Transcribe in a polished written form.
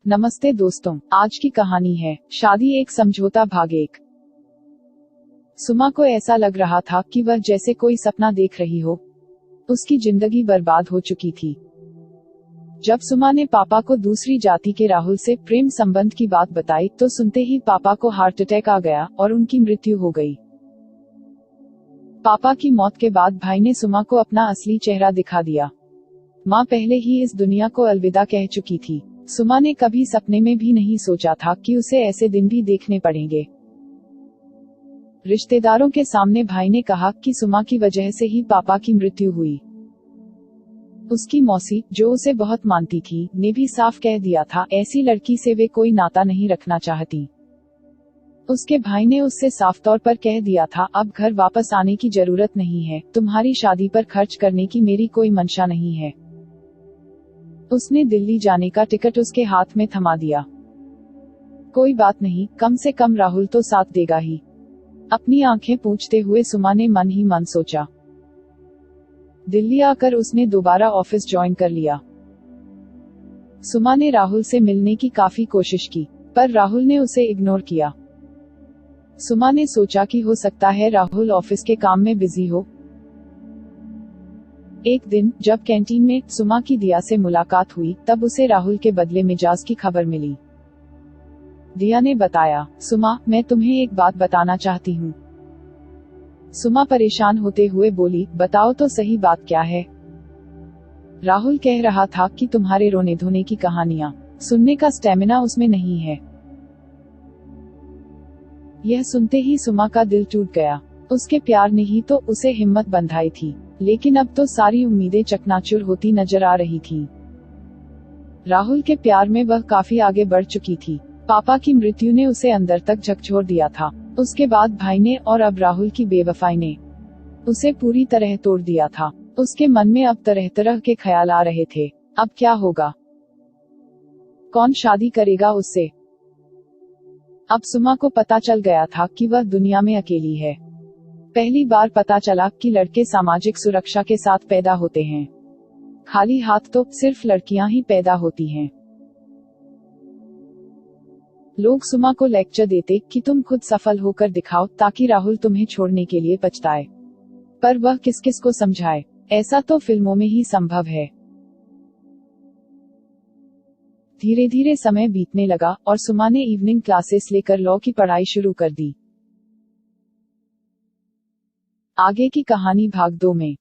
नमस्ते दोस्तों, आज की कहानी है शादी एक समझौता भाग 1। सुमा को ऐसा लग रहा था कि वह जैसे कोई सपना देख रही हो। उसकी जिंदगी बर्बाद हो चुकी थी। जब सुमा ने पापा को दूसरी जाति के राहुल से प्रेम संबंध की बात बताई तो सुनते ही पापा को हार्ट अटैक आ गया और उनकी मृत्यु हो गई। पापा की मौत के बाद भाई ने सुमा को अपना असली चेहरा दिखा दिया। माँ पहले ही इस दुनिया को अलविदा कह चुकी थी। सुमा ने कभी सपने में भी नहीं सोचा था कि उसे ऐसे दिन भी देखने पड़ेंगे। रिश्तेदारों के सामने भाई ने कहा कि सुमा की वजह से ही पापा की मृत्यु हुई। उसकी मौसी, जो उसे बहुत मानती थी, ने भी साफ कह दिया था ऐसी लड़की से वे कोई नाता नहीं रखना चाहती। उसके भाई ने उससे साफ तौर पर कह दिया था अब घर वापस आने की जरूरत नहीं है, तुम्हारी शादी पर खर्च करने की मेरी कोई मंशा नहीं है। उसने दिल्ली जाने का टिकट उसके हाथ में थमा दिया। कोई बात नहीं, कम से कम राहुल तो साथ देगा ही। अपनी आंखें पूंछते हुए सुमा ने मन ही मन सोचा। दिल्ली आकर उसने दोबारा ऑफिस ज्वाइन कर लिया। सुमा ने राहुल से मिलने की काफी कोशिश की, पर राहुल ने उसे इग्नोर किया। सुमा ने सोचा कि हो सकता है राहुल ऑफिस के काम में बिजी हो। एक दिन जब कैंटीन में सुमा की दिया से मुलाकात हुई तब उसे राहुल के बदले मिजाज की खबर मिली। दिया ने बताया, सुमा, मैं तुम्हें एक बात बताना चाहती हूँ। सुमा परेशान होते हुए बोली, बताओ तो सही, बात क्या है? राहुल कह रहा था कि तुम्हारे रोने धोने की कहानियाँ सुनने का स्टेमिना उसमें नहीं है। यह सुनते ही सुमा का दिल टूट गया। उसके प्यार ने ही तो उसे हिम्मत बंधाई थी, लेकिन अब तो सारी उम्मीदें चकनाचूर होती नजर आ रही थीं। राहुल के प्यार में वह काफी आगे बढ़ चुकी थी। पापा की मृत्यु ने उसे अंदर तक झकझोर दिया था। उसके बाद भाई ने और अब राहुल की बेवफाई ने उसे पूरी तरह तोड़ दिया था। उसके मन में अब तरह तरह के ख्याल आ रहे थे। अब क्या होगा? कौन शादी करेगा उससे? अब सुमा को पता चल गया था कि वह दुनिया में अकेली है। पहली बार पता चला कि लड़के सामाजिक सुरक्षा के साथ पैदा होते हैं। खाली हाथ तो सिर्फ लड़कियां ही पैदा होती हैं। लोग सुमा को लेक्चर देते कि तुम खुद सफल होकर दिखाओ ताकि राहुल तुम्हें छोड़ने के लिए पछताए। पर वह किस किस को समझाए? ऐसा तो फिल्मों में ही संभव है। धीरे धीरे समय बीतने लगा और सुमा ने इवनिंग क्लासेस लेकर लॉ की पढ़ाई शुरू कर दी। आगे की कहानी भाग 2 में।